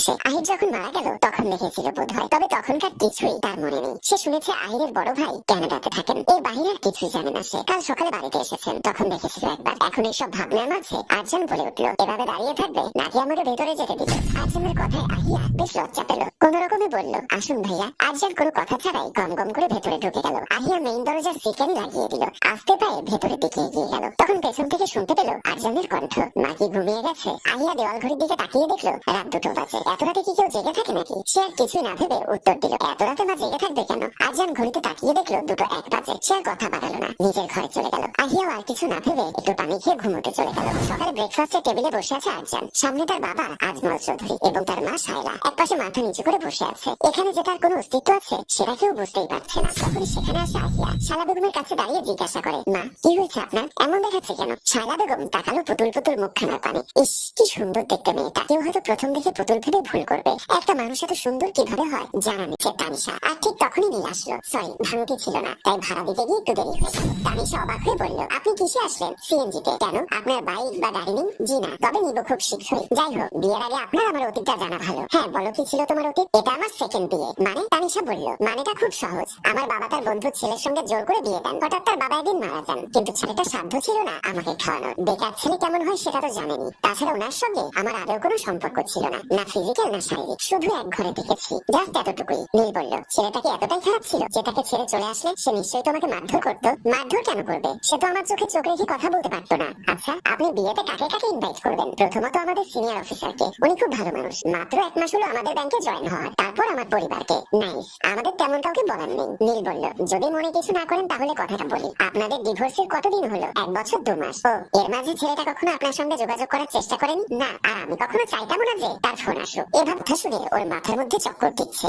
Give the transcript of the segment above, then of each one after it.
সে আহির যখন মারা গেল তখন দেখেছিল বোধহয়, তবে তখনকার কিছুই তার মনে নেই। সে শুনেছে আহিরের বড় ভাই ক্যানাডাতে থাকেন, এর বাইরে আর কিছুই জানে না। সে কাল সকালে বাড়িতে এসেছেন, তখন দেখেছিল একবার। এখন এইসব ভাবনার মাঝে আরজান বলে উঠলো, এভাবে দাঁড়িয়ে থাকবে নাকি আমাকে ভেতরে যেতে দিবে? আরজানের কথায় আহিয়া বেশ লজ্জা পেল, কোন রকমে বলল, আসুন ভাইয়া। আরজান কোনো কথা ছাড়াই গম গম করে ভেতরে ঢুকে গেল। আহিয়া মেইন দরজার সিকেল লাগিয়ে দিল, আস্তে পায়ে ভেতরের দিকে এগিয়ে গেল। তখন পেছন থেকে শুনতে পেল আরজানের কণ্ঠ, মা কি ঘুমিয়ে গেছে? আহিয়া দেওয়াল ঘড়ির দিকে তাকিয়ে দেখলো রাত 2টো বাজে। এত রাতে কি কেউ জেগে থাকে নাকি? সে আর কিছুই না ভেবে উত্তর দিল, এত রাতে মা জেগে থাকবে কেন? আরজান ঘড়িতে তাকিয়ে দেখলো 2টো 1 বাজে। সে আর কথা বাড়ালো না, নিজের ঘরে চলে গেল। আহিয়াও আর কিছু না ভেবে একটু পানি খেয়ে ঘুমোতে চলে গেল। সকালে ব্রেকফাস্টের টেবিলে বসে আছে আরজান, সামনে তার বাবা আজমল চৌধুরী এবং তার মা শায়লা একপাশে মাথা নিচু করে বসে আছে। এখানে যে তার কোনো অস্তিত্ব আছে সেটা কেউ বুঝতেই পারছে না। তখন সেখানে আসে আহিয়া, শালা বেগমের কাছে দাঁড়িয়ে জিজ্ঞাসা করে, মা কি হয়েছে আপনার, এমন দেখাচ্ছে কেন? শায়লা বেগম তাকালো পুতুল পুতুল মুখখানার পানে। ইস কি সুন্দর দেখতে মেয়েটা। কেউ হয়তো প্রথম দেখে পুতুল ভেবে ভুল করবে, একটা মানুষ এত সুন্দর কিভাবে হয় জানা নেই। তানিশা আর ঠিক তখনই নিয়ে আসলো। সরি ভাঙতি ছিল না, তাই ভাড়া দিতে গিয়ে একটু দেরি হয়েছে। তানিশা অবাক হয়ে বলল, আপনি কিসে আসলেন? সিএনজিতে। কেন, আপনার বাইক বা গাড়ি নেই? জি না, তবে নিব খুব শীঘ্রই। যাই হোক, বিয়ের আগে আপনার আমার অতীতটা জানা ভালো। হ্যাঁ বলো, কি ছিল তোমার অতীত? এটা আমার সেকেন্ড বিয়ে। মানে? তানিশা বলল, মানেটা খুব সহজ। আমার বাবা তার বন্ধুর ছেলের সঙ্গে জোর করে বিয়ে দেন। হঠাৎ তার বাবা একদিন মারা যান, কিন্তু ছেলেটা সাধ্য ছিল না আমাকে খাওয়ানোর। বেকার ছেলে কেমন হয় সেটা তো জানেনি। তাছাড়া ওনার সঙ্গে আমার আদৌ কোনো সম্পর্ক ছিল না, না ফিজিক্যাল না শারীরিক, শুধু এক ঘরে দেখেছি, জাস্ট এতটুকুই। নীল বলল, ছেলেটাকে এতটাই খারাপ ছিল যে তাকে ছেড়ে চলে আসলে? সে নিশ্চয়ই তোমাকে মারধর করতো। মারধর কেন করবে? সে তো আমার চোখে চোখ রেখে কথা বলতে পারতো না। আচ্ছা আপনি বিয়েতে কাকে কাকে ইনভাইট করবেন? প্রথমত আমাদের সিনিয়র অফিসারকে, উনি খুব ভালো মানুষ, মাত্র 1 মাস হলো আমাদের ব্যাংকে জয়েন হওয়ার। তারপর আমার পরিবারকে। নাইস, আমাদের তেমন কাউকে বলার নেই। নীল বলল, যদি মনে কিছু না করেন তাহলে কথাটা বলি, আপনাদের ডিভোর্সের কতদিন হলো? 1 বছর 2 মাস। ও, এর মাঝে ছেলেটা কখনো আপনার সঙ্গে যোগাযোগ করার চেষ্টা করেনি? না, আর আমি কখনো চাইতাম না যে তার ফোন আসুক। এভাবে কথা শুনে ওর মাথার মধ্যে চক্কর দিচ্ছে।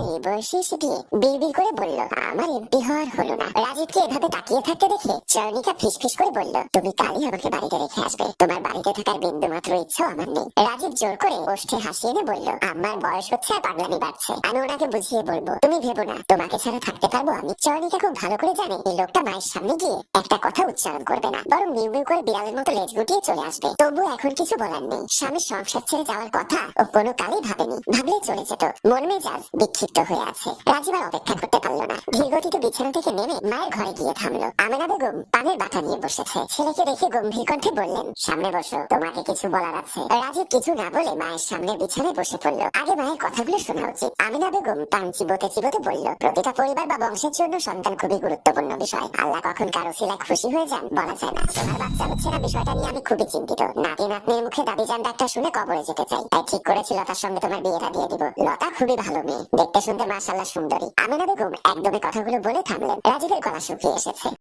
এই বয়সে এসে বিয়ে? বিড়বিড় করে বলল, আমার এমপি হওয়ার হলো না। রাজীবকে এভাবে তাকিয়ে থাকতে দেখে চয়নিকা ফিসফিস করে বলল, তুমি কালই আমাকে বাড়িতে রেখে আসবে। তোমার বাড়িতে থাকার বিন্দু মাত্র ইচ্ছাও আমার নেই। রাজীব জোর করে ওষ্ঠে হাসি এনে বলল, আমার বয়স হচ্ছে আর পাগলামি বাড়ছে। আমি ওনাকে বুঝিয়ে বলবো, তুমি ভেবো না তোমাকে ছাড়া থাকতে পারবো আমি। চয়নিকা খুব ভালো করে জানে এই লোকটা মায়ের সামনে গিয়ে একটা কথা উচ্চারণ করবে না, বরং মিউ মিউ করে বিড়ালের মতো লেজ গুটিয়ে চলে আসবে। তবু এখন কিছু বলার নেই। স্বামীর সংসার ছেড়ে যাওয়ার কথা ও কোনো কালেই ভাবেনি, ভাবলে চলে যেত। মন মেজাজ বিক্ষিপ্ত হয়ে আছে। রাজীব আর অপেক্ষা করতে পারলো না, ধীরগতিতে বিছানা থেকে নেমে মায়ের ঘরে গিয়ে থামলো। আমেনা বেগম পানের বাটা নিয়ে বসেছে। ছেলেকে দেখে গম্ভীর কণ্ঠে বললেন, সামনে বসো, তোমাকে কিছু বলার আছে। রাজীব কিছু না বলে মায়ের সামনে বিছানায় বসে পড়লো। আগে মায়ের কথাগুলো শোনা উচিত। আমেনা বেগম পান চিবোতে চিবোতে বলল, প্রতিটা পরিবার বা বংশের জন্য সন্তান খুবই গুরুত্বপূর্ণ বিষয়। আল্লাহ কখন কারো সিলায় খুশি হয়ে যান বলা যায় না। তোমার বাচ্চা হচ্ছে না, বিষয়টা নিয়ে আমি খুবই চিন্তিত। নাতি নাতনির মুখে দাবি যান ডাক্তার শুনে কবরে যেতে চাই, তাই ঠিক করেছি লতার সঙ্গে তোমার বিয়েটা দিয়ে দিব। লতা খুবই ভালো মেয়ে, দেখতে শুনতে মাশাআল্লাহ সুন্দরী। আমেনা বেগম একদমই কথাগুলো বলে থামলেন। রাজীবের গলা শুকিয়ে এসেছে।